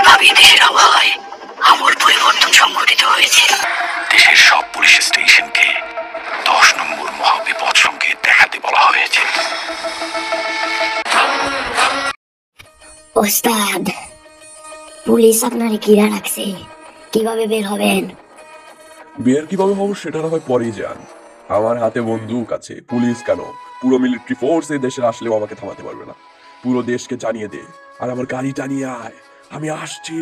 ভাবি দেশের আবহাওয়ায় আমূল পরিবর্তন সংঘটিত হয়েছে। দেশের সব পুলিশ স্টেশনকে 10 নম্বর মহাবিপদ সংকেত দেখাতে বলা হয়েছে। ওস্তাদ, পুলিশ আপনারে ঘিরা রাখছে, কিভাবে বের হবেন? বের কিভাবে হবো সেটা না হয় পরেই যান। আমার হাতে বন্দুক আছে, পুলিশ কেন, পুরো মিলিটারি ফোর্স এই দেশে আসলেও আমাকে থামাতে পারবে না। পুরো দেশকে জানিয়ে দে, আর আমার গাড়িটা নিয়ে আয়, আমি আসছি।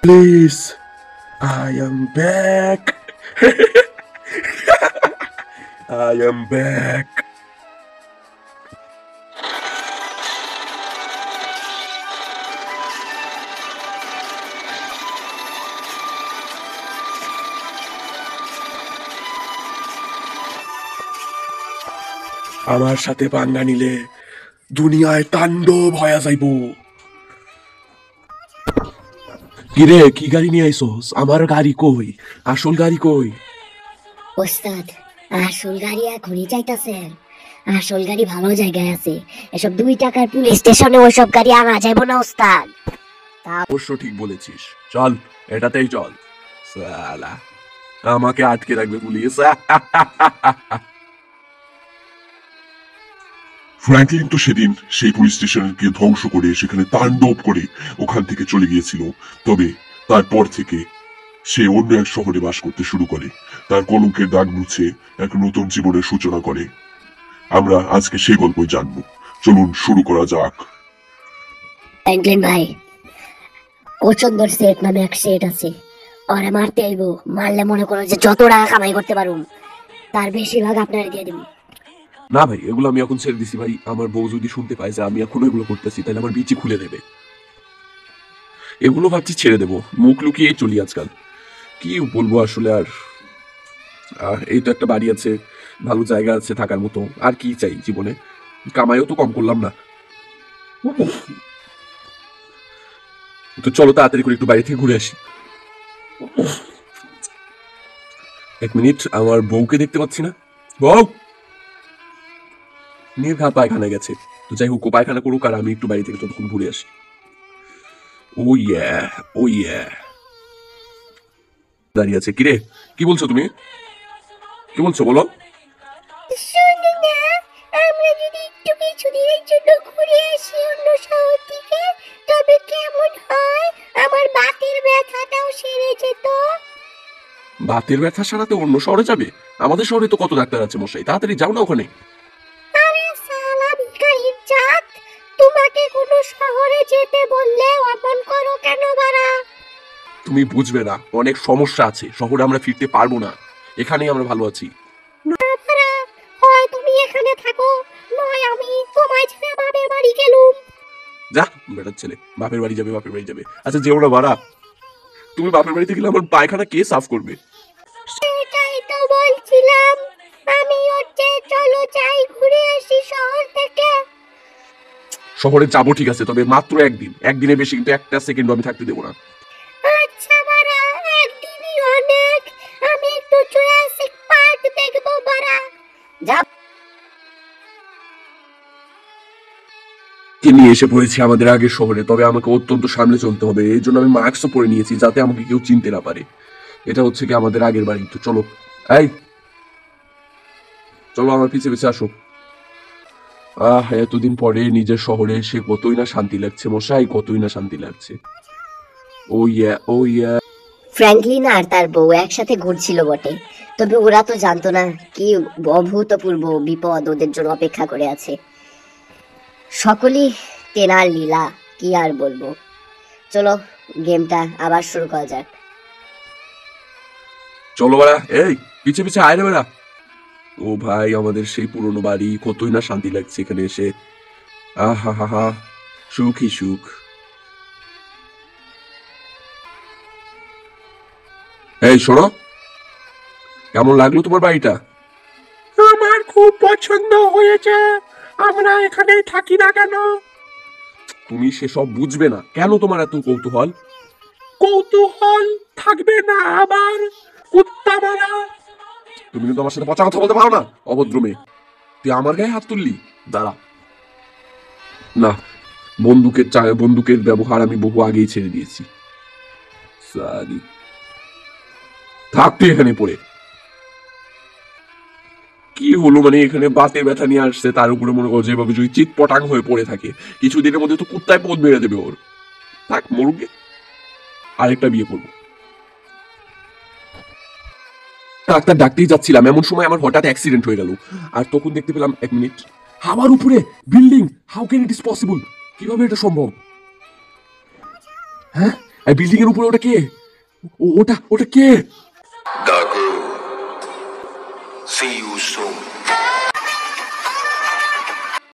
Please, I am back. I am back. আমার সাথে পাঙ্গা নিলে দুনিয়ায় তাণ্ডব হয়ে যাইব। কিরে, কি গাড়ি নিয়ে আইসোস? আমার গাড়ি কই? আসল গাড়ি কই? ওস্তাদ, আসল গাড়ি এখনই চাইতাছেন? আসল গাড়ি ভালো জায়গায় আছে, এসব 2 টাকার পুলিশ স্টেশনে ওইসব গাড়ি আনা যাইব না ওস্তাদ। অবশ্য ঠিক বলেছিস, চল এটাতেই চল। সালা, আমাকে আটকে রাখবে পুলিশ। ফ্র্যাঙ্কলিন তো সেদিন সেই পুলিশ স্টেশনকে ধ্বংস করে সেখানে তাণ্ডব করে ওখান থেকে চলে গিয়েছিল। তবে তারপর থেকে সে অন্য এক শহরে বাস করতে শুরু করে, তার কলঙ্কের দাগ মুছে এক নতুন জীবনের সূচনা করে। আমরা আজকে সেই গল্পই জানবো। চলুন শুরু করা যাক। ফ্র্যাঙ্কলিন ভাই, কোচন্দর সেট নামে এক সেট আছে, ওরে মারতে আইব। মারলে মনে করো যে যত টাকা কামাই করতে পারুম তার বেশিরভাগ আপনার দিয়ে দিব। না ভাই, এগুলো আমি এখন ছেড়ে দিছি ভাই। আমার বউ যদি শুনতে পায় যে আমি এখন এগুলো করতেছি, তাহলে আমার বিচি খুলে দেবে। এগুলো ভাবছি ছেড়ে দেবো, মুখ লুকিয়ে চলি আজকাল। কি বলবো আসলে, আর এই তো একটা বাড়ি আছে, ভালো জায়গা আছে থাকার মতো, আর কি চাই জীবনে? কামাইও তো কম করলাম না। তো চলো তাড়াতাড়ি করে একটু বাইরে থেকে ঘুরে আসি। 1 মিনিট, আমার বউকে দেখতে পাচ্ছি না। বউ নির্ঘাত পায়খানা গেছে। তো যাই হোক, ও পায়খানা করুক, আর আমি একটু বাড়ি থেকে ততক্ষণ ঘুরে আসি। ও ইয়া, ও ইয়া। দাঁড়িয়ে আছে। কিরে, কি বলছো তুমি? কি বলছো বলো? শোনো না, আমরা যদি একটু কিছুদিনের জন্য ঘুরে আসি অন্য শহর থেকে, তবে কেমন হয়? আমার বাতের ব্যথাটাও সেরে যেত। বাতের ব্যথা সারাতে অন্য শহরে যাবে? আমাদের শহরে তো কত ডাক্তার আছে মশাই, তাড়াতাড়ি যাও না ওখানে। আরে সালা ভিখারির জাত, তোমাকে কোনো শহরে যেতে বললে অমন করো কেন বাড়া? তুমি বুঝবে না, অনেক সমস্যা আছে, শহরে আমরা ফিরতে পারবো না, এখানেই আমরা ভালো আছি। বাড়া, হয় তুমি এখানে থাকো, নয় আমি তোমায় ছেড়ে বাপের বাড়ি গেলুম। যা বেটার ছেলে, বাপের বাড়ি যাবে, বাপের বাড়ি যাবে। আচ্ছা যেও না বাড়া, তুমি বাপের বাড়িতে গেলে আমার পায়খানা কে সাফ করবে? সেটাই তো বলছিলাম, আমি হচ্ছে চলো যাই ঘুরে আসি শহর থেকে। শহরে যাবো ঠিক আছে, তবে মাত্র একদিন, একদিনের বেশি কিন্তু একটা সেকেন্ড আমি থাকতে দেবো না। আচ্ছা বাড়া, একদিনই অনেক, আমি একটু জুরাসিক পার্ক দেখবো বাড়া। যা। নিয়ে এসে পড়েছি আমাদের আগের শহরে, তবে আমাকে অত্যন্ত সামনে চলতে হবে। এই জন্য আমি মাস্কও পরে নিয়েছি, যাতে আমাকে কেউ চিনতে না পারে। এটা হচ্ছে কি আমাদের আগের বাড়ি। তো চলো, এই চলো আমার পিছে পিছে আসো। এতদিন পরে নিজের শহরে এসে কতই না শান্তি লাগছে মশাই, কতই না শান্তি লাগছে। ও ইয়া, ও ইয়া। ফ্র্যাঙ্কলিন আর তার বউ একসাথে ঘুরছিল বটে, তবে ওরা তো জানতো না কি অভূতপূর্ব বিপদ ওদের জন্য অপেক্ষা করে আছে। সকলেই তেনার লীলা, কি আর বলবো। চলো গেমটা আবার শুরু করা যাক। চলো বাড়া, এই পিছে পিছে আয় রে বেড়া। ও ভাই, আমাদের সেই পুরনো বাড়ি, কতই না শান্তি লাগছে এখানে এসে। আহা হা হা, সুখই সুখ। এই শোনো, কেমন লাগলো তোমার বাড়িটা? আমার খুব পছন্দ হয়েছে, আমরা এখানেই থাকি না কেন? তুমি সেসব বুঝবে না, কেন তোমার এত কৌতূহল? কৌতূহল থাকবে না আবার? কুত্তা মারা! তুমি কিন্তু আমার সাথে পচা কথা বলতে পারো না, অভদ্র মেয়ে। তুই আমার গায়ে হাত তুললি? দাঁড়া। না, বন্দুকের ব্যবহার আমি বহু আগেই ছেড়ে দিয়েছি। সারি থাকতে এখানে পড়ে কি হলো, মানে এখানে বাতে ব্যথা নিয়ে আসছে, তার উপরে মনে করো যেভাবে যদি চিৎপটাং হয়ে পড়ে থাকে কিছুদিনের মধ্যে তো কুত্তায় পথ মেরে দেবে ওর। থাক মরুকে, আরেকটা বিয়ে করবো। ডাক্তার ডাকতেই যাচ্ছিলাম, এমন সময় আমার হঠাৎ অ্যাক্সিডেন্ট হয়ে গেল। আর তখন দেখতে পেলাম, এক মিনিট, আমার উপরে building, how can it is possible? কিভাবে এটা সম্ভব? হ্যাঁ, বিল্ডিং এর উপরে ওটা কে? ওটা কে? Gaku, see you soon.